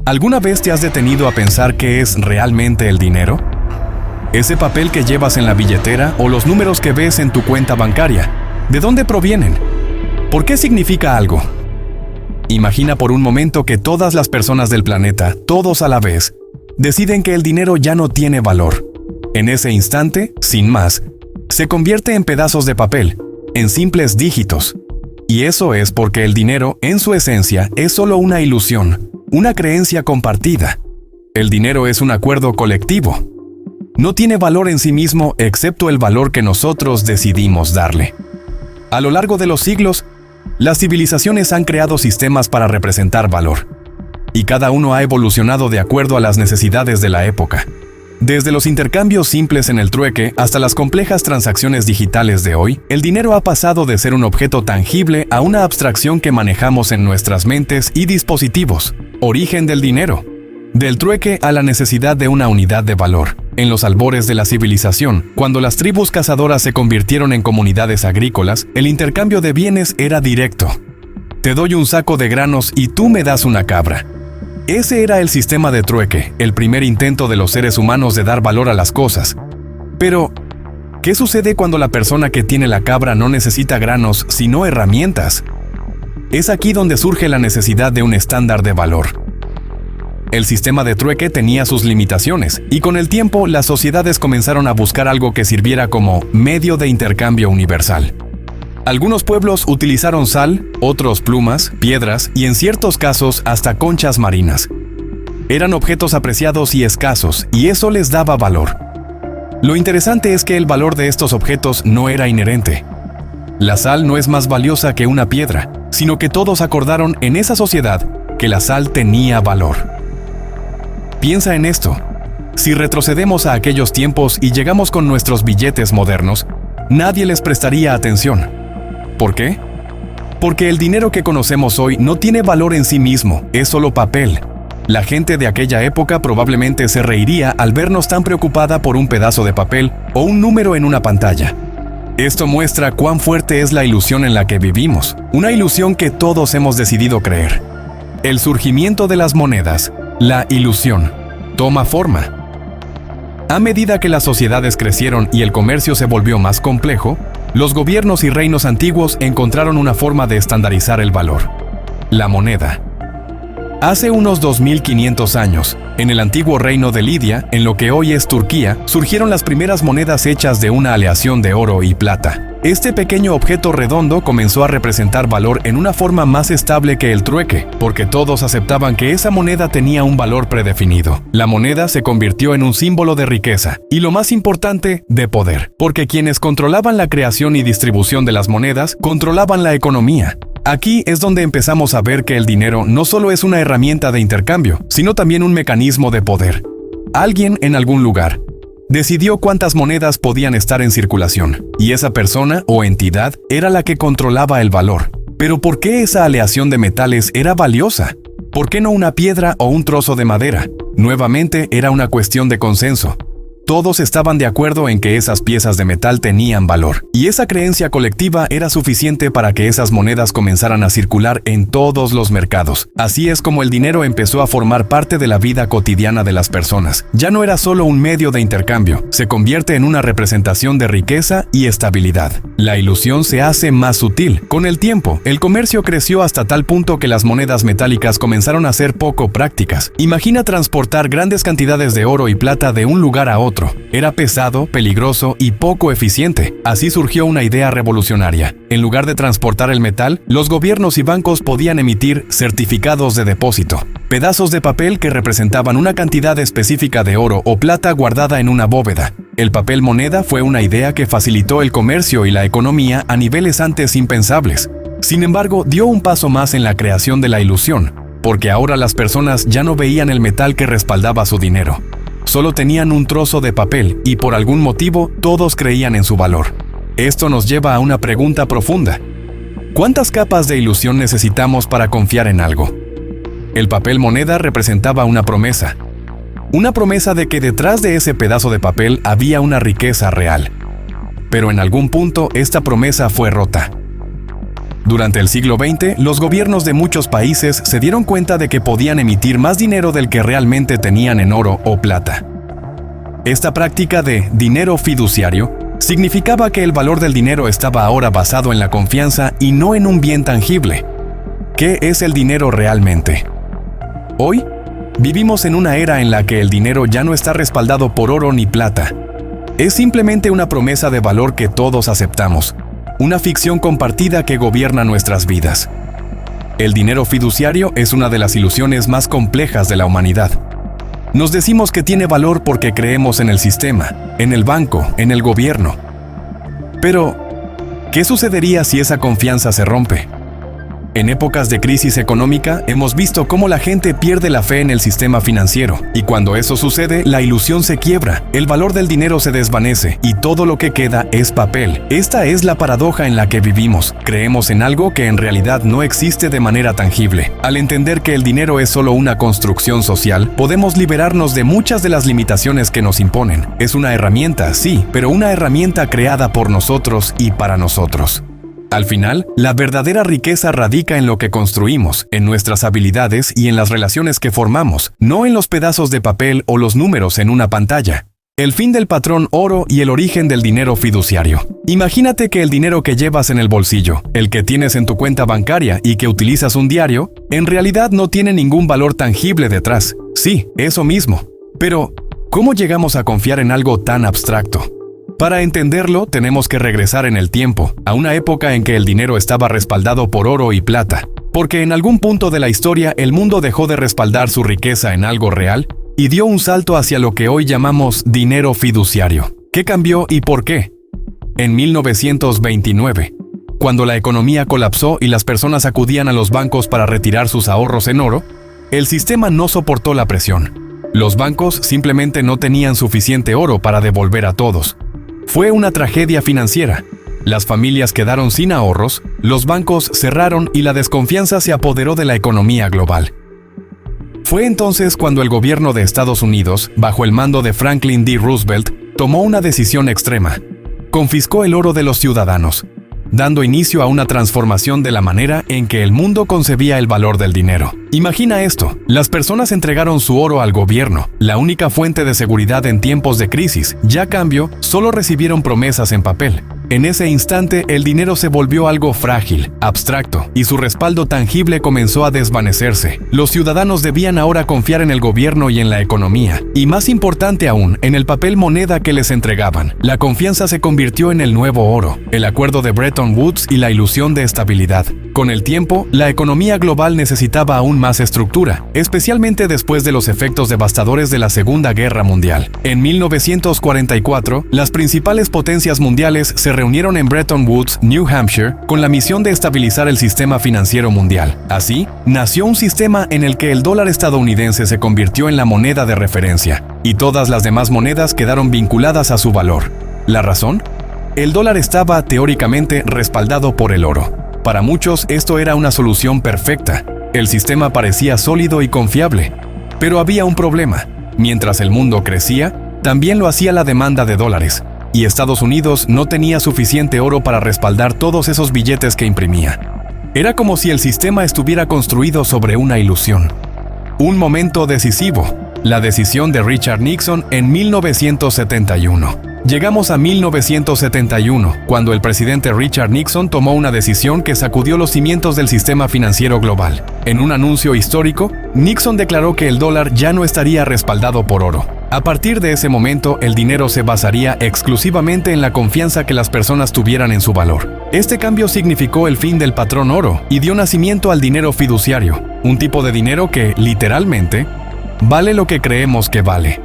¿Alguna vez te has detenido a pensar qué es realmente el dinero? ¿Ese papel que llevas en la billetera o los números que ves en tu cuenta bancaria? ¿De dónde provienen? ¿Por qué significa algo? Imagina por un momento que todas las personas del planeta, todos a la vez, deciden que el dinero ya no tiene valor. En ese instante, sin más, se convierte en pedazos de papel, en simples dígitos. Y eso es porque el dinero, en su esencia, es solo una ilusión, una creencia compartida. El dinero es un acuerdo colectivo. No tiene valor en sí mismo excepto el valor que nosotros decidimos darle. A lo largo de los siglos, las civilizaciones han creado sistemas para representar valor, y cada uno ha evolucionado de acuerdo a las necesidades de la época. Desde los intercambios simples en el trueque hasta las complejas transacciones digitales de hoy, el dinero ha pasado de ser un objeto tangible a una abstracción que manejamos en nuestras mentes y dispositivos. Origen del dinero. Del trueque a la necesidad de una unidad de valor. En los albores de la civilización, cuando las tribus cazadoras se convirtieron en comunidades agrícolas, el intercambio de bienes era directo. Te doy un saco de granos y tú me das una cabra. Ese era el sistema de trueque, el primer intento de los seres humanos de dar valor a las cosas. Pero, ¿qué sucede cuando la persona que tiene la cabra no necesita granos, sino herramientas? Es aquí donde surge la necesidad de un estándar de valor. El sistema de trueque tenía sus limitaciones, y con el tiempo las sociedades comenzaron a buscar algo que sirviera como medio de intercambio universal. Algunos pueblos utilizaron sal, otros plumas, piedras y en ciertos casos hasta conchas marinas. Eran objetos apreciados y escasos, y eso les daba valor. Lo interesante es que el valor de estos objetos no era inherente. La sal no es más valiosa que una piedra, sino que todos acordaron en esa sociedad que la sal tenía valor. Piensa en esto. Si retrocedemos a aquellos tiempos y llegamos con nuestros billetes modernos, nadie les prestaría atención. ¿Por qué? Porque el dinero que conocemos hoy no tiene valor en sí mismo, es solo papel. La gente de aquella época probablemente se reiría al vernos tan preocupada por un pedazo de papel o un número en una pantalla. Esto muestra cuán fuerte es la ilusión en la que vivimos, una ilusión que todos hemos decidido creer. El surgimiento de las monedas, la ilusión, toma forma. A medida que las sociedades crecieron y el comercio se volvió más complejo, los gobiernos y reinos antiguos encontraron una forma de estandarizar el valor: la moneda. Hace unos 2500 años, en el antiguo reino de Lidia, en lo que hoy es Turquía, surgieron las primeras monedas hechas de una aleación de oro y plata. Este pequeño objeto redondo comenzó a representar valor en una forma más estable que el trueque, porque todos aceptaban que esa moneda tenía un valor predefinido. La moneda se convirtió en un símbolo de riqueza, y lo más importante, de poder, porque quienes controlaban la creación y distribución de las monedas, controlaban la economía. Aquí es donde empezamos a ver que el dinero no solo es una herramienta de intercambio, sino también un mecanismo de poder. Alguien en algún lugar decidió cuántas monedas podían estar en circulación, y esa persona o entidad era la que controlaba el valor. Pero ¿por qué esa aleación de metales era valiosa? ¿Por qué no una piedra o un trozo de madera? Nuevamente era una cuestión de consenso. Todos estaban de acuerdo en que esas piezas de metal tenían valor, y esa creencia colectiva era suficiente para que esas monedas comenzaran a circular en todos los mercados. Así es como el dinero empezó a formar parte de la vida cotidiana de las personas. Ya no era solo un medio de intercambio, se convierte en una representación de riqueza y estabilidad. La ilusión se hace más sutil. Con el tiempo, el comercio creció hasta tal punto que las monedas metálicas comenzaron a ser poco prácticas. Imagina transportar grandes cantidades de oro y plata de un lugar a otro. Era pesado, peligroso y poco eficiente. Así surgió una idea revolucionaria. En lugar de transportar el metal, los gobiernos y bancos podían emitir certificados de depósito, pedazos de papel que representaban una cantidad específica de oro o plata guardada en una bóveda. El papel moneda fue una idea que facilitó el comercio y la economía a niveles antes impensables. Sin embargo, dio un paso más en la creación de la ilusión, porque ahora las personas ya no veían el metal que respaldaba su dinero. Solo tenían un trozo de papel y por algún motivo todos creían en su valor. Esto nos lleva a una pregunta profunda. ¿Cuántas capas de ilusión necesitamos para confiar en algo? El papel moneda representaba una promesa de que detrás de ese pedazo de papel había una riqueza real. Pero en algún punto esta promesa fue rota. Durante el siglo XX, los gobiernos de muchos países se dieron cuenta de que podían emitir más dinero del que realmente tenían en oro o plata. Esta práctica de dinero fiduciario significaba que el valor del dinero estaba ahora basado en la confianza y no en un bien tangible. ¿Qué es el dinero realmente? Hoy, vivimos en una era en la que el dinero ya no está respaldado por oro ni plata. Es simplemente una promesa de valor que todos aceptamos, una ficción compartida que gobierna nuestras vidas. El dinero fiduciario es una de las ilusiones más complejas de la humanidad. Nos decimos que tiene valor porque creemos en el sistema, en el banco, en el gobierno. Pero, ¿qué sucedería si esa confianza se rompe? En épocas de crisis económica, hemos visto cómo la gente pierde la fe en el sistema financiero, y cuando eso sucede, la ilusión se quiebra, el valor del dinero se desvanece, y todo lo que queda es papel. Esta es la paradoja en la que vivimos. Creemos en algo que en realidad no existe de manera tangible. Al entender que el dinero es solo una construcción social, podemos liberarnos de muchas de las limitaciones que nos imponen. Es una herramienta, sí, pero una herramienta creada por nosotros y para nosotros. Al final, la verdadera riqueza radica en lo que construimos, en nuestras habilidades y en las relaciones que formamos, no en los pedazos de papel o los números en una pantalla. El fin del patrón oro y el origen del dinero fiduciario. Imagínate que el dinero que llevas en el bolsillo, el que tienes en tu cuenta bancaria y que utilizas un diario, en realidad no tiene ningún valor tangible detrás. Sí, eso mismo. Pero, ¿cómo llegamos a confiar en algo tan abstracto? Para entenderlo, tenemos que regresar en el tiempo, a una época en que el dinero estaba respaldado por oro y plata, porque en algún punto de la historia el mundo dejó de respaldar su riqueza en algo real y dio un salto hacia lo que hoy llamamos dinero fiduciario. ¿Qué cambió y por qué? En 1929, cuando la economía colapsó y las personas acudían a los bancos para retirar sus ahorros en oro, el sistema no soportó la presión. Los bancos simplemente no tenían suficiente oro para devolver a todos. Fue una tragedia financiera. Las familias quedaron sin ahorros, los bancos cerraron y la desconfianza se apoderó de la economía global. Fue entonces cuando el gobierno de Estados Unidos, bajo el mando de Franklin D. Roosevelt, tomó una decisión extrema. Confiscó el oro de los ciudadanos, dando inicio a una transformación de la manera en que el mundo concebía el valor del dinero. Imagina esto, las personas entregaron su oro al gobierno, la única fuente de seguridad en tiempos de crisis, y a cambio, solo recibieron promesas en papel. En ese instante, el dinero se volvió algo frágil, abstracto, y su respaldo tangible comenzó a desvanecerse. Los ciudadanos debían ahora confiar en el gobierno y en la economía, y más importante aún, en el papel moneda que les entregaban. La confianza se convirtió en el nuevo oro, el acuerdo de Bretton Woods y la ilusión de estabilidad. Con el tiempo, la economía global necesitaba aún más estructura, especialmente después de los efectos devastadores de la Segunda Guerra Mundial. En 1944, las principales potencias mundiales se reunieron en Bretton Woods, New Hampshire, con la misión de estabilizar el sistema financiero mundial. Así, nació un sistema en el que el dólar estadounidense se convirtió en la moneda de referencia, y todas las demás monedas quedaron vinculadas a su valor. ¿La razón? El dólar estaba teóricamente respaldado por el oro. Para muchos esto era una solución perfecta. El sistema parecía sólido y confiable. Pero había un problema. Mientras el mundo crecía, también lo hacía la demanda de dólares. Y Estados Unidos no tenía suficiente oro para respaldar todos esos billetes que imprimía. Era como si el sistema estuviera construido sobre una ilusión. Un momento decisivo. La decisión de Richard Nixon en 1971. Llegamos a 1971, cuando el presidente Richard Nixon tomó una decisión que sacudió los cimientos del sistema financiero global. En un anuncio histórico, Nixon declaró que el dólar ya no estaría respaldado por oro. A partir de ese momento, el dinero se basaría exclusivamente en la confianza que las personas tuvieran en su valor. Este cambio significó el fin del patrón oro y dio nacimiento al dinero fiduciario, un tipo de dinero que, literalmente, vale lo que creemos que vale.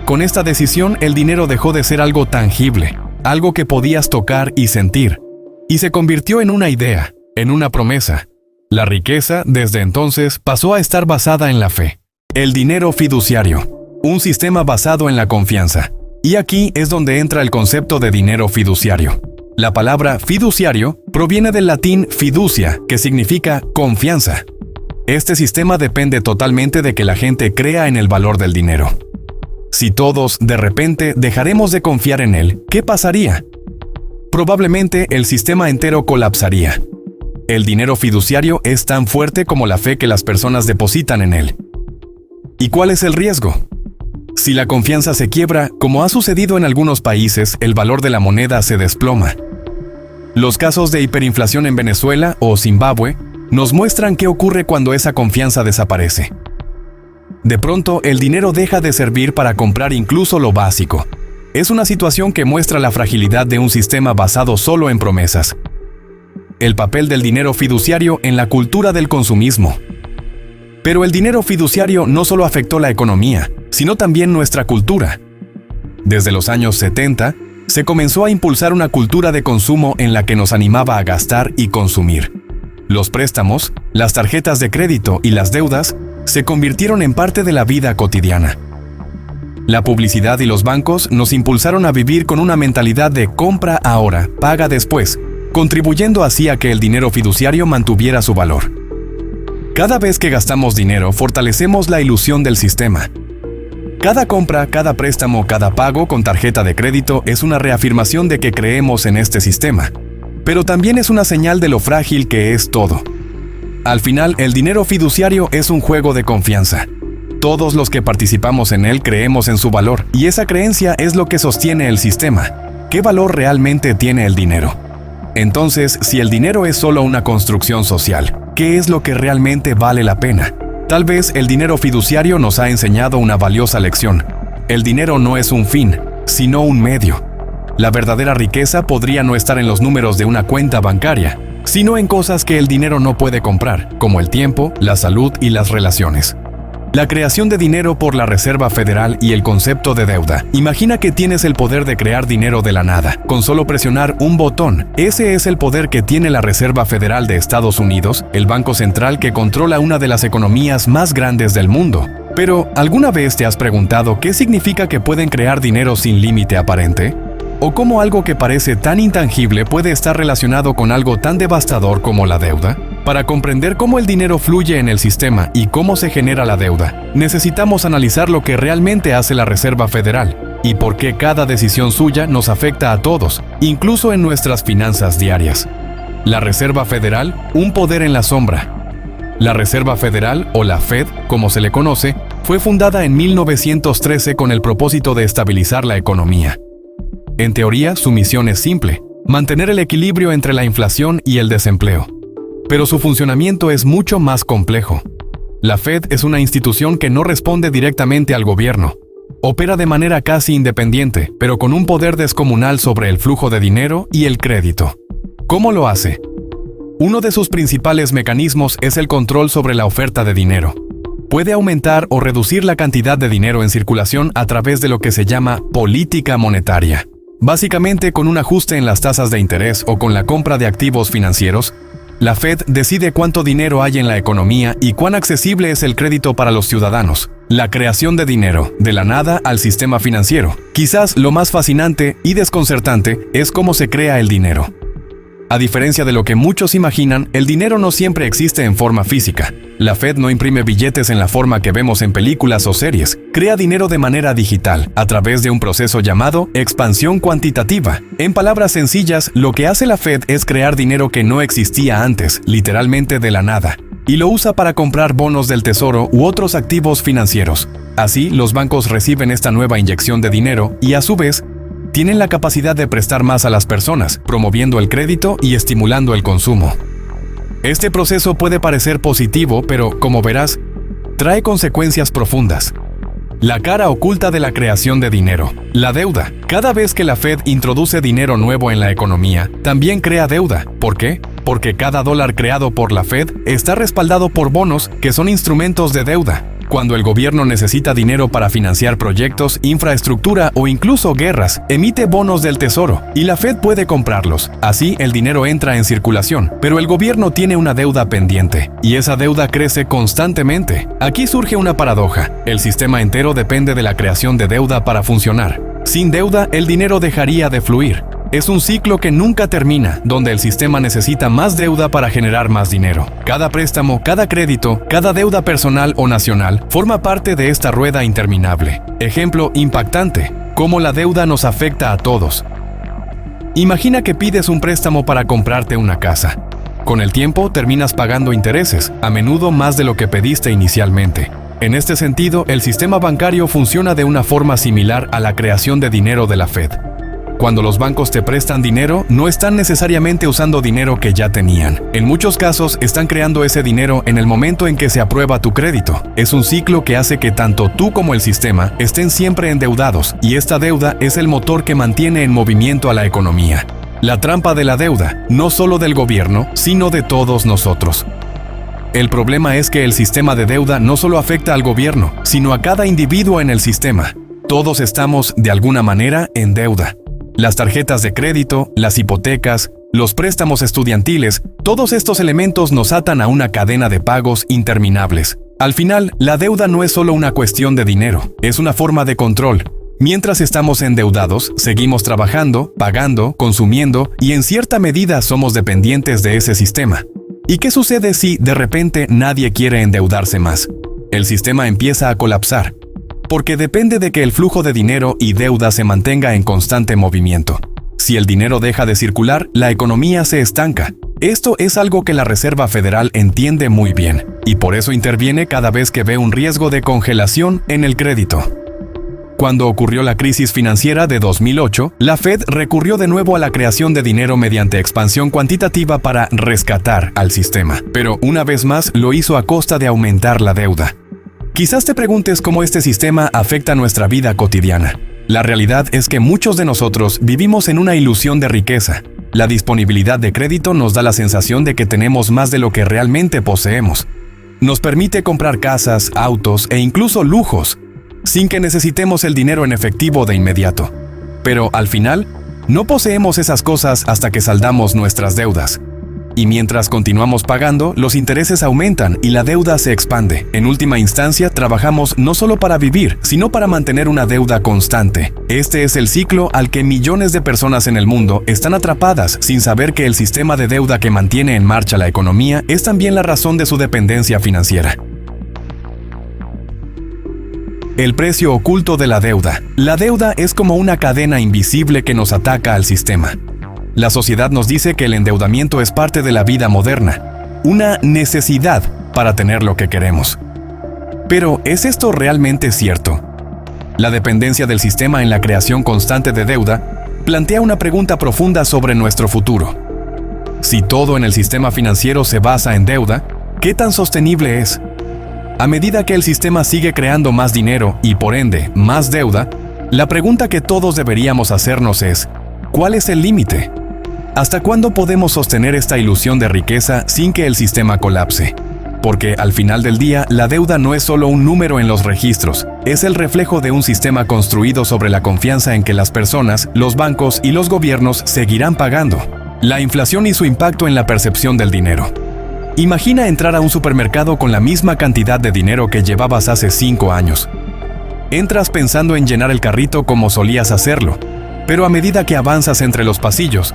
Con esta decisión, el dinero dejó de ser algo tangible, algo que podías tocar y sentir, y se convirtió en una idea, en una promesa. La riqueza, desde entonces, pasó a estar basada en la fe. El dinero fiduciario, un sistema basado en la confianza. Y aquí es donde entra el concepto de dinero fiduciario. La palabra fiduciario proviene del latín fiducia, que significa confianza. Este sistema depende totalmente de que la gente crea en el valor del dinero. Si todos, de repente, dejaremos de confiar en él, ¿qué pasaría? Probablemente el sistema entero colapsaría. El dinero fiduciario es tan fuerte como la fe que las personas depositan en él. ¿Y cuál es el riesgo? Si la confianza se quiebra, como ha sucedido en algunos países, el valor de la moneda se desploma. Los casos de hiperinflación en Venezuela o Zimbabue nos muestran qué ocurre cuando esa confianza desaparece. De pronto, el dinero deja de servir para comprar incluso lo básico. Es una situación que muestra la fragilidad de un sistema basado solo en promesas. El papel del dinero fiduciario en la cultura del consumismo. Pero el dinero fiduciario no solo afectó la economía, sino también nuestra cultura. Desde los años 70, se comenzó a impulsar una cultura de consumo en la que nos animaba a gastar y consumir. Los préstamos, las tarjetas de crédito y las deudas se convirtieron en parte de la vida cotidiana. La publicidad y los bancos nos impulsaron a vivir con una mentalidad de compra ahora, paga después, contribuyendo así a que el dinero fiduciario mantuviera su valor. Cada vez que gastamos dinero, fortalecemos la ilusión del sistema. Cada compra, cada préstamo, cada pago con tarjeta de crédito es una reafirmación de que creemos en este sistema, pero también es una señal de lo frágil que es todo. Al final, el dinero fiduciario es un juego de confianza. Todos los que participamos en él creemos en su valor, y esa creencia es lo que sostiene el sistema. ¿Qué valor realmente tiene el dinero? Entonces, si el dinero es solo una construcción social, ¿qué es lo que realmente vale la pena? Tal vez el dinero fiduciario nos ha enseñado una valiosa lección. El dinero no es un fin, sino un medio. La verdadera riqueza podría no estar en los números de una cuenta bancaria, sino en cosas que el dinero no puede comprar, como el tiempo, la salud y las relaciones. La creación de dinero por la Reserva Federal y el concepto de deuda. Imagina que tienes el poder de crear dinero de la nada, con solo presionar un botón. Ese es el poder que tiene la Reserva Federal de Estados Unidos, el banco central que controla una de las economías más grandes del mundo. Pero, ¿alguna vez te has preguntado qué significa que pueden crear dinero sin límite aparente? ¿O cómo algo que parece tan intangible puede estar relacionado con algo tan devastador como la deuda? Para comprender cómo el dinero fluye en el sistema y cómo se genera la deuda, necesitamos analizar lo que realmente hace la Reserva Federal y por qué cada decisión suya nos afecta a todos, incluso en nuestras finanzas diarias. La Reserva Federal, un poder en la sombra. La Reserva Federal, o la Fed, como se le conoce, fue fundada en 1913 con el propósito de estabilizar la economía. En teoría, su misión es simple: mantener el equilibrio entre la inflación y el desempleo. Pero su funcionamiento es mucho más complejo. La Fed es una institución que no responde directamente al gobierno. Opera de manera casi independiente, pero con un poder descomunal sobre el flujo de dinero y el crédito. ¿Cómo lo hace? Uno de sus principales mecanismos es el control sobre la oferta de dinero. Puede aumentar o reducir la cantidad de dinero en circulación a través de lo que se llama política monetaria. Básicamente, con un ajuste en las tasas de interés o con la compra de activos financieros, la Fed decide cuánto dinero hay en la economía y cuán accesible es el crédito para los ciudadanos. La creación de dinero, de la nada al sistema financiero. Quizás lo más fascinante y desconcertante es cómo se crea el dinero. A diferencia de lo que muchos imaginan, el dinero no siempre existe en forma física. La Fed no imprime billetes en la forma que vemos en películas o series. Crea dinero de manera digital, a través de un proceso llamado expansión cuantitativa. En palabras sencillas, lo que hace la Fed es crear dinero que no existía antes, literalmente de la nada, y lo usa para comprar bonos del tesoro u otros activos financieros. Así, los bancos reciben esta nueva inyección de dinero y, a su vez, tienen la capacidad de prestar más a las personas, promoviendo el crédito y estimulando el consumo. Este proceso puede parecer positivo, pero, como verás, trae consecuencias profundas. La cara oculta de la creación de dinero, la deuda. Cada vez que la Fed introduce dinero nuevo en la economía, también crea deuda. ¿Por qué? Porque cada dólar creado por la Fed está respaldado por bonos, que son instrumentos de deuda. Cuando el gobierno necesita dinero para financiar proyectos, infraestructura o incluso guerras, emite bonos del tesoro y la Fed puede comprarlos. Así, el dinero entra en circulación, pero el gobierno tiene una deuda pendiente y esa deuda crece constantemente. Aquí surge una paradoja. El sistema entero depende de la creación de deuda para funcionar. Sin deuda, el dinero dejaría de fluir. Es un ciclo que nunca termina, donde el sistema necesita más deuda para generar más dinero. Cada préstamo, cada crédito, cada deuda personal o nacional forma parte de esta rueda interminable. Ejemplo impactante: cómo la deuda nos afecta a todos. Imagina que pides un préstamo para comprarte una casa. Con el tiempo terminas pagando intereses, a menudo más de lo que pediste inicialmente. En este sentido, el sistema bancario funciona de una forma similar a la creación de dinero de la Fed. Cuando los bancos te prestan dinero, no están necesariamente usando dinero que ya tenían. En muchos casos, están creando ese dinero en el momento en que se aprueba tu crédito. Es un ciclo que hace que tanto tú como el sistema estén siempre endeudados, y esta deuda es el motor que mantiene en movimiento a la economía. La trampa de la deuda, no solo del gobierno, sino de todos nosotros. El problema es que el sistema de deuda no solo afecta al gobierno, sino a cada individuo en el sistema. Todos estamos, de alguna manera, en deuda. Las tarjetas de crédito, las hipotecas, los préstamos estudiantiles, todos estos elementos nos atan a una cadena de pagos interminables. Al final, la deuda no es solo una cuestión de dinero, es una forma de control. Mientras estamos endeudados, seguimos trabajando, pagando, consumiendo y en cierta medida somos dependientes de ese sistema. ¿Y qué sucede si, de repente, nadie quiere endeudarse más? El sistema empieza a colapsar, porque depende de que el flujo de dinero y deuda se mantenga en constante movimiento. Si el dinero deja de circular, la economía se estanca. Esto es algo que la Reserva Federal entiende muy bien, y por eso interviene cada vez que ve un riesgo de congelación en el crédito. Cuando ocurrió la crisis financiera de 2008, la Fed recurrió de nuevo a la creación de dinero mediante expansión cuantitativa para rescatar al sistema. Pero una vez más lo hizo a costa de aumentar la deuda. Quizás te preguntes cómo este sistema afecta nuestra vida cotidiana. La realidad es que muchos de nosotros vivimos en una ilusión de riqueza. La disponibilidad de crédito nos da la sensación de que tenemos más de lo que realmente poseemos. Nos permite comprar casas, autos e incluso lujos, sin que necesitemos el dinero en efectivo de inmediato. Pero al final, no poseemos esas cosas hasta que saldamos nuestras deudas. Y mientras continuamos pagando, los intereses aumentan y la deuda se expande. En última instancia, trabajamos no solo para vivir, sino para mantener una deuda constante. Este es el ciclo al que millones de personas en el mundo están atrapadas sin saber que el sistema de deuda que mantiene en marcha la economía es también la razón de su dependencia financiera. El precio oculto de la deuda. La deuda es como una cadena invisible que nos ataca al sistema. La sociedad nos dice que el endeudamiento es parte de la vida moderna, una necesidad para tener lo que queremos. Pero, ¿es esto realmente cierto? La dependencia del sistema en la creación constante de deuda plantea una pregunta profunda sobre nuestro futuro. Si todo en el sistema financiero se basa en deuda, ¿qué tan sostenible es? A medida que el sistema sigue creando más dinero y, por ende, más deuda, la pregunta que todos deberíamos hacernos es, ¿cuál es el límite? ¿Hasta cuándo podemos sostener esta ilusión de riqueza sin que el sistema colapse? Porque al final del día, la deuda no es solo un número en los registros, es el reflejo de un sistema construido sobre la confianza en que las personas, los bancos y los gobiernos seguirán pagando. La inflación y su impacto en la percepción del dinero. Imagina entrar a un supermercado con la misma cantidad de dinero que llevabas hace 5 años. Entras pensando en llenar el carrito como solías hacerlo, pero a medida que avanzas entre los pasillos,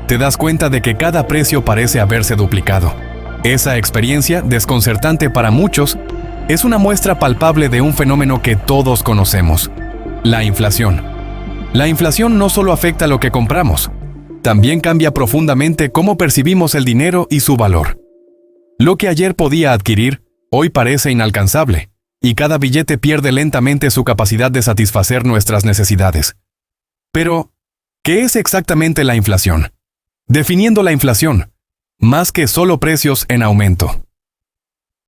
te das cuenta de que cada precio parece haberse duplicado. Esa experiencia, desconcertante para muchos, es una muestra palpable de un fenómeno que todos conocemos: la inflación. La inflación no solo afecta lo que compramos, también cambia profundamente cómo percibimos el dinero y su valor. Lo que ayer podía adquirir, hoy parece inalcanzable, y cada billete pierde lentamente su capacidad de satisfacer nuestras necesidades. Pero, ¿qué es exactamente la inflación? Definiendo la inflación, más que solo precios en aumento.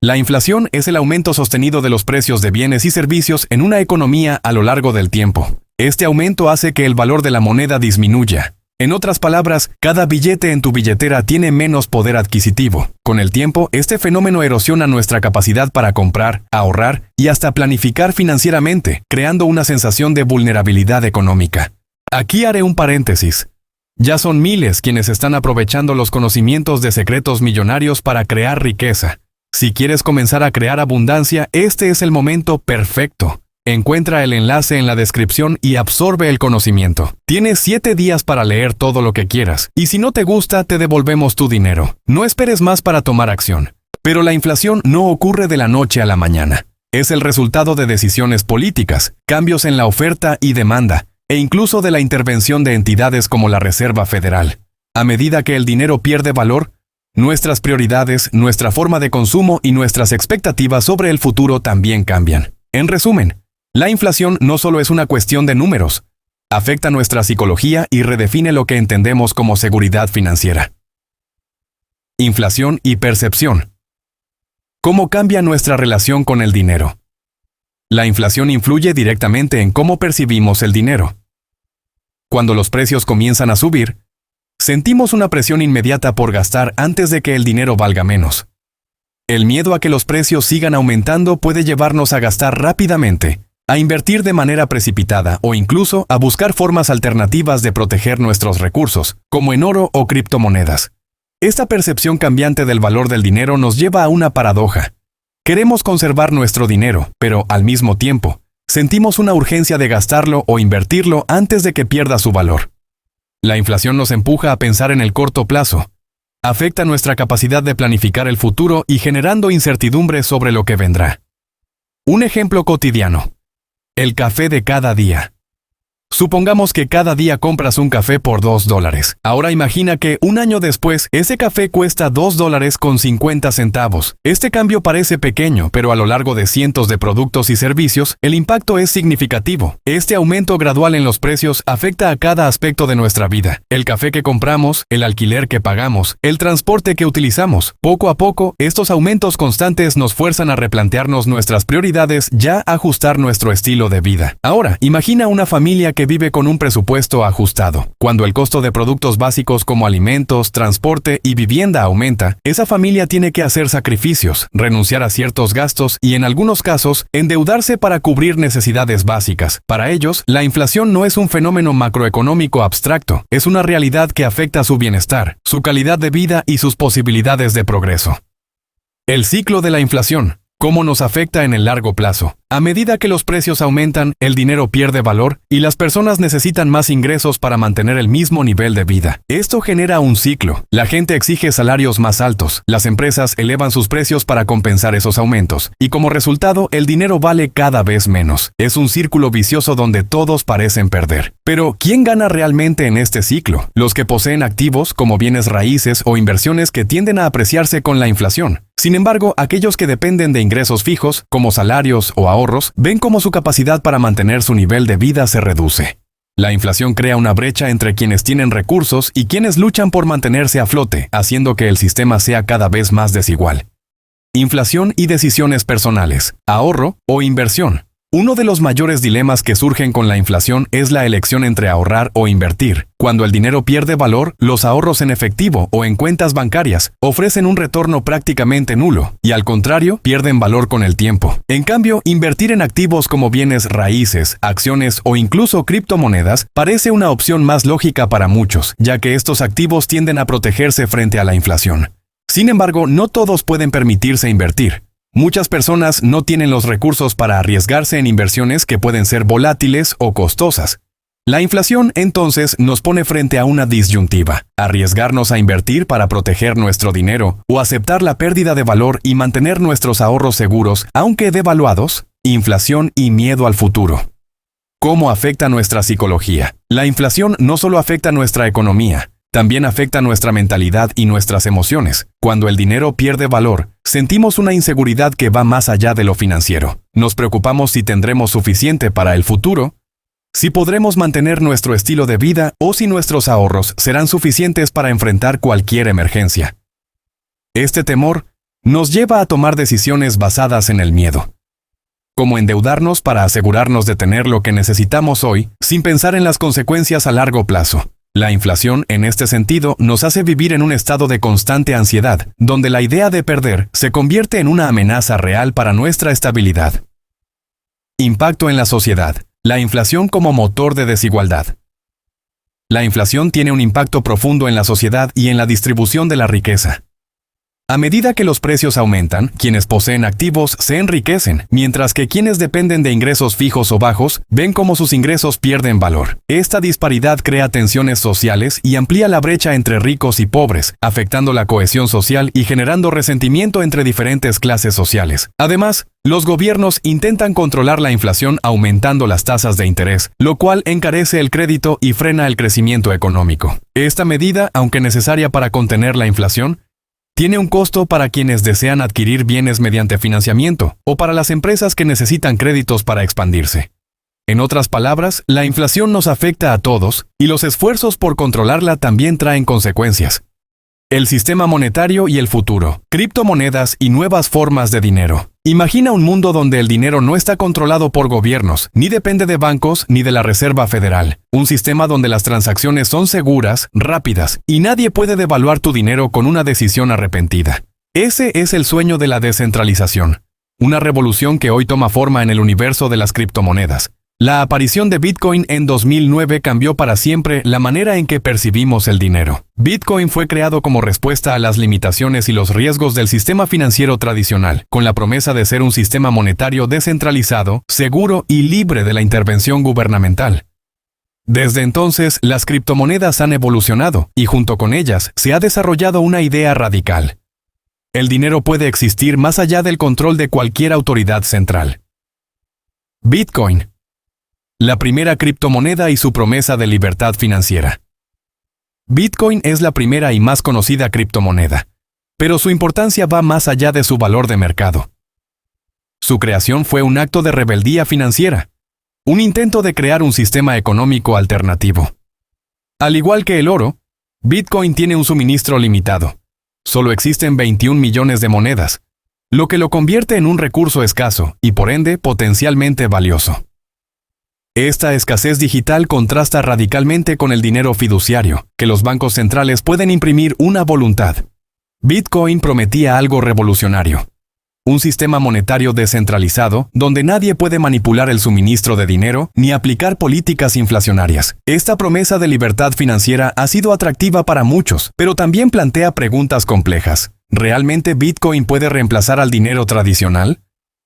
La inflación es el aumento sostenido de los precios de bienes y servicios en una economía a lo largo del tiempo. Este aumento hace que el valor de la moneda disminuya. En otras palabras, cada billete en tu billetera tiene menos poder adquisitivo. Con el tiempo, este fenómeno erosiona nuestra capacidad para comprar, ahorrar y hasta planificar financieramente, creando una sensación de vulnerabilidad económica. Aquí haré un paréntesis. Ya son miles quienes están aprovechando los conocimientos de secretos millonarios para crear riqueza. Si quieres comenzar a crear abundancia, este es el momento perfecto. Encuentra el enlace en la descripción y absorbe el conocimiento. Tienes 7 días para leer todo lo que quieras, y si no te gusta, te devolvemos tu dinero. No esperes más para tomar acción. Pero la inflación no ocurre de la noche a la mañana. Es el resultado de decisiones políticas, cambios en la oferta y demanda, e incluso de la intervención de entidades como la Reserva Federal. A medida que el dinero pierde valor, Nuestras prioridades, nuestra forma de consumo y nuestras expectativas sobre el futuro también cambian. En resumen, la inflación no solo es una cuestión de números, afecta nuestra psicología y redefine lo que entendemos como seguridad financiera. Inflación y percepción. ¿Cómo cambia nuestra relación con el dinero? La inflación influye directamente en cómo percibimos el dinero. Cuando los precios comienzan a subir, sentimos una presión inmediata por gastar antes de que el dinero valga menos. El miedo a que los precios sigan aumentando puede llevarnos a gastar rápidamente, a invertir de manera precipitada o incluso a buscar formas alternativas de proteger nuestros recursos, como en oro o criptomonedas. Esta percepción cambiante del valor del dinero nos lleva a una paradoja. Queremos conservar nuestro dinero, pero al mismo tiempo, sentimos una urgencia de gastarlo o invertirlo antes de que pierda su valor. La inflación nos empuja a pensar en el corto plazo. Afecta nuestra capacidad de planificar el futuro y generando incertidumbre sobre lo que vendrá. Un ejemplo cotidiano. El café de cada día. Supongamos que cada día compras un café por $2. Ahora imagina que un año después, ese café cuesta $2.50. Este cambio parece pequeño, pero a lo largo de cientos de productos y servicios, el impacto es significativo. Este aumento gradual en los precios afecta a cada aspecto de nuestra vida. El café que compramos, el alquiler que pagamos, el transporte que utilizamos. Poco a poco, estos aumentos constantes nos fuerzan a replantearnos nuestras prioridades y a ajustar nuestro estilo de vida. Ahora, imagina una familia que vive con un presupuesto ajustado. Cuando el costo de productos básicos como alimentos, transporte y vivienda aumenta, esa familia tiene que hacer sacrificios, renunciar a ciertos gastos y en algunos casos, endeudarse para cubrir necesidades básicas. Para ellos, la inflación no es un fenómeno macroeconómico abstracto, es una realidad que afecta su bienestar, su calidad de vida y sus posibilidades de progreso. El ciclo de la inflación. ¿Cómo nos afecta en el largo plazo? A medida que los precios aumentan, el dinero pierde valor y las personas necesitan más ingresos para mantener el mismo nivel de vida. Esto genera un ciclo. La gente exige salarios más altos, las empresas elevan sus precios para compensar esos aumentos, y como resultado, el dinero vale cada vez menos. Es un círculo vicioso donde todos parecen perder. Pero, ¿quién gana realmente en este ciclo? Los que poseen activos como bienes raíces o inversiones que tienden a apreciarse con la inflación. Sin embargo, aquellos que dependen de ingresos fijos, como salarios o ahorros, ven cómo su capacidad para mantener su nivel de vida se reduce. La inflación crea una brecha entre quienes tienen recursos y quienes luchan por mantenerse a flote, haciendo que el sistema sea cada vez más desigual. Inflación y decisiones personales, ahorro o inversión. Uno de los mayores dilemas que surgen con la inflación es la elección entre ahorrar o invertir. Cuando el dinero pierde valor, los ahorros en efectivo o en cuentas bancarias ofrecen un retorno prácticamente nulo, y al contrario, pierden valor con el tiempo. En cambio, invertir en activos como bienes raíces, acciones o incluso criptomonedas parece una opción más lógica para muchos, ya que estos activos tienden a protegerse frente a la inflación. Sin embargo, no todos pueden permitirse invertir. Muchas personas no tienen los recursos para arriesgarse en inversiones que pueden ser volátiles o costosas. La inflación, entonces, nos pone frente a una disyuntiva: arriesgarnos a invertir para proteger nuestro dinero o aceptar la pérdida de valor y mantener nuestros ahorros seguros, aunque devaluados. Inflación y miedo al futuro. ¿Cómo afecta nuestra psicología? La inflación no solo afecta nuestra economía, también afecta nuestra mentalidad y nuestras emociones. Cuando el dinero pierde valor, sentimos una inseguridad que va más allá de lo financiero. Nos preocupamos si tendremos suficiente para el futuro, si podremos mantener nuestro estilo de vida o si nuestros ahorros serán suficientes para enfrentar cualquier emergencia. Este temor nos lleva a tomar decisiones basadas en el miedo, como endeudarnos para asegurarnos de tener lo que necesitamos hoy, sin pensar en las consecuencias a largo plazo. La inflación, en este sentido, nos hace vivir en un estado de constante ansiedad, donde la idea de perder se convierte en una amenaza real para nuestra estabilidad. Impacto en la sociedad. La inflación como motor de desigualdad. La inflación tiene un impacto profundo en la sociedad y en la distribución de la riqueza. A medida que los precios aumentan, quienes poseen activos se enriquecen, mientras que quienes dependen de ingresos fijos o bajos ven cómo sus ingresos pierden valor. Esta disparidad crea tensiones sociales y amplía la brecha entre ricos y pobres, afectando la cohesión social y generando resentimiento entre diferentes clases sociales. Además, los gobiernos intentan controlar la inflación aumentando las tasas de interés, lo cual encarece el crédito y frena el crecimiento económico. Esta medida, aunque necesaria para contener la inflación, Tiene un costo para quienes desean adquirir bienes mediante financiamiento o para las empresas que necesitan créditos para expandirse. En otras palabras, la inflación nos afecta a todos y los esfuerzos por controlarla también traen consecuencias. El sistema monetario y el futuro, criptomonedas y nuevas formas de dinero. Imagina un mundo donde el dinero no está controlado por gobiernos, ni depende de bancos ni de la Reserva Federal. Un sistema donde las transacciones son seguras, rápidas, y nadie puede devaluar tu dinero con una decisión arrepentida. Ese es el sueño de la descentralización. Una revolución que hoy toma forma en el universo de las criptomonedas. La aparición de Bitcoin en 2009 cambió para siempre la manera en que percibimos el dinero. Bitcoin fue creado como respuesta a las limitaciones y los riesgos del sistema financiero tradicional, con la promesa de ser un sistema monetario descentralizado, seguro y libre de la intervención gubernamental. Desde entonces, las criptomonedas han evolucionado, y junto con ellas se ha desarrollado una idea radical. El dinero puede existir más allá del control de cualquier autoridad central. Bitcoin. La primera criptomoneda y su promesa de libertad financiera. Bitcoin es la primera y más conocida criptomoneda, pero su importancia va más allá de su valor de mercado. Su creación fue un acto de rebeldía financiera, un intento de crear un sistema económico alternativo. Al igual que el oro, Bitcoin tiene un suministro limitado. Solo existen 21 millones de monedas, lo que lo convierte en un recurso escaso y por ende potencialmente valioso. Esta escasez digital contrasta radicalmente con el dinero fiduciario, que los bancos centrales pueden imprimir una voluntad. Bitcoin prometía algo revolucionario. Un sistema monetario descentralizado donde nadie puede manipular el suministro de dinero ni aplicar políticas inflacionarias. Esta promesa de libertad financiera ha sido atractiva para muchos, pero también plantea preguntas complejas. ¿Realmente Bitcoin puede reemplazar al dinero tradicional?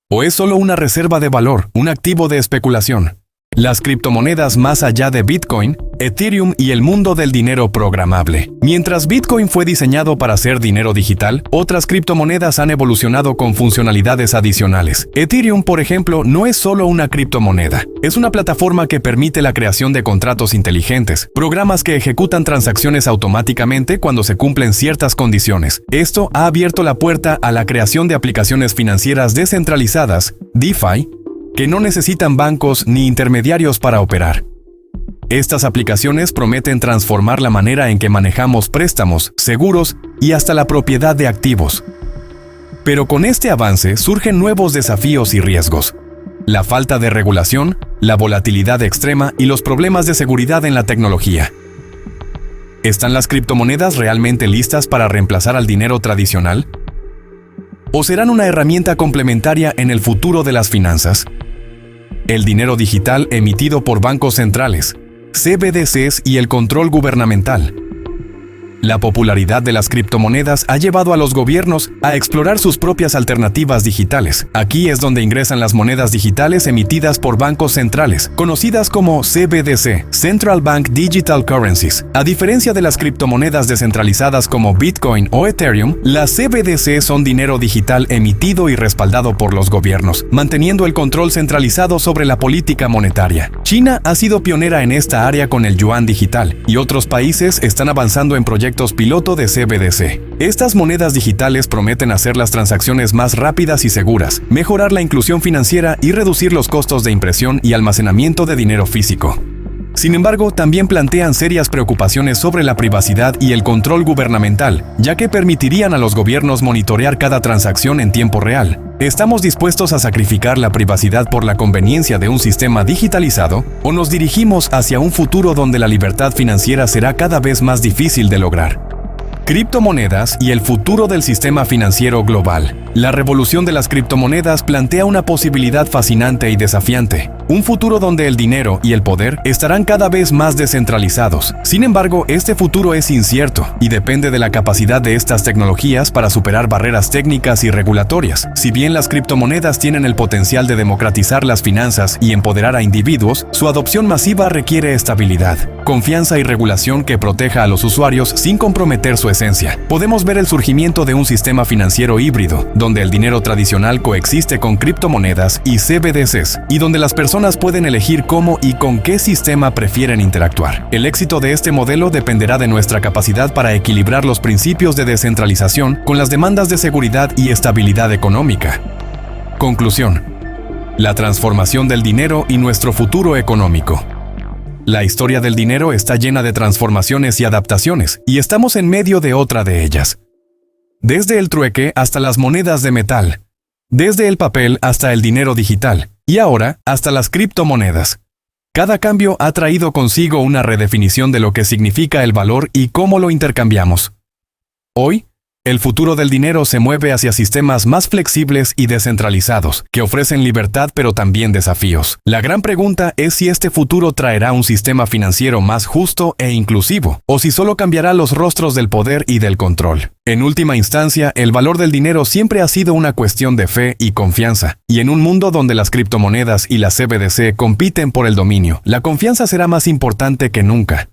¿O es solo una reserva de valor, un activo de especulación? Las criptomonedas más allá de Bitcoin, Ethereum y el mundo del dinero programable. Mientras Bitcoin fue diseñado para ser dinero digital, otras criptomonedas han evolucionado con funcionalidades adicionales. Ethereum, por ejemplo, no es solo una criptomoneda. Es una plataforma que permite la creación de contratos inteligentes, programas que ejecutan transacciones automáticamente cuando se cumplen ciertas condiciones. Esto ha abierto la puerta a la creación de aplicaciones financieras descentralizadas, DeFi, que no necesitan bancos ni intermediarios para operar. Estas aplicaciones prometen transformar la manera en que manejamos préstamos, seguros y hasta la propiedad de activos. Pero con este avance surgen nuevos desafíos y riesgos. La falta de regulación, la volatilidad extrema y los problemas de seguridad en la tecnología. ¿Están las criptomonedas realmente listas para reemplazar al dinero tradicional? ¿O serán una herramienta complementaria en el futuro de las finanzas? El dinero digital emitido por bancos centrales, CBDCs y el control gubernamental. La popularidad de las criptomonedas ha llevado a los gobiernos a explorar sus propias alternativas digitales. Aquí es donde ingresan las monedas digitales emitidas por bancos centrales, conocidas como CBDC, Central Bank Digital Currencies. A diferencia de las criptomonedas descentralizadas como Bitcoin o Ethereum, las CBDC son dinero digital emitido y respaldado por los gobiernos, manteniendo el control centralizado sobre la política monetaria. China ha sido pionera en esta área con el yuan digital, y otros países están avanzando en proyectos piloto de CBDC. Estas monedas digitales prometen hacer las transacciones más rápidas y seguras, mejorar la inclusión financiera y reducir los costos de impresión y almacenamiento de dinero físico. Sin embargo, también plantean serias preocupaciones sobre la privacidad y el control gubernamental, ya que permitirían a los gobiernos monitorear cada transacción en tiempo real. ¿Estamos dispuestos a sacrificar la privacidad por la conveniencia de un sistema digitalizado? ¿O nos dirigimos hacia un futuro donde la libertad financiera será cada vez más difícil de lograr? Criptomonedas y el futuro del sistema financiero global. La revolución de las criptomonedas plantea una posibilidad fascinante y desafiante. Un futuro donde el dinero y el poder estarán cada vez más descentralizados. Sin embargo, este futuro es incierto y depende de la capacidad de estas tecnologías para superar barreras técnicas y regulatorias. Si bien las criptomonedas tienen el potencial de democratizar las finanzas y empoderar a individuos, su adopción masiva requiere estabilidad, confianza y regulación que proteja a los usuarios sin comprometer su esencia. Podemos ver el surgimiento de un sistema financiero híbrido, donde el dinero tradicional coexiste con criptomonedas y CBDCs, y donde las personas personas pueden elegir cómo y con qué sistema prefieren interactuar. El éxito de este modelo dependerá de nuestra capacidad para equilibrar los principios de descentralización con las demandas de seguridad y estabilidad económica. Conclusión: la transformación del dinero y nuestro futuro económico. La historia del dinero está llena de transformaciones y adaptaciones, y estamos en medio de otra de ellas. Desde el trueque hasta las monedas de metal, desde el papel hasta el dinero digital, y ahora hasta las criptomonedas. Cada cambio ha traído consigo una redefinición de lo que significa el valor y cómo lo intercambiamos. Hoy, el futuro del dinero se mueve hacia sistemas más flexibles y descentralizados, que ofrecen libertad pero también desafíos. La gran pregunta es si este futuro traerá un sistema financiero más justo e inclusivo, o si solo cambiará los rostros del poder y del control. En última instancia, el valor del dinero siempre ha sido una cuestión de fe y confianza, y en un mundo donde las criptomonedas y las CBDC compiten por el dominio, la confianza será más importante que nunca.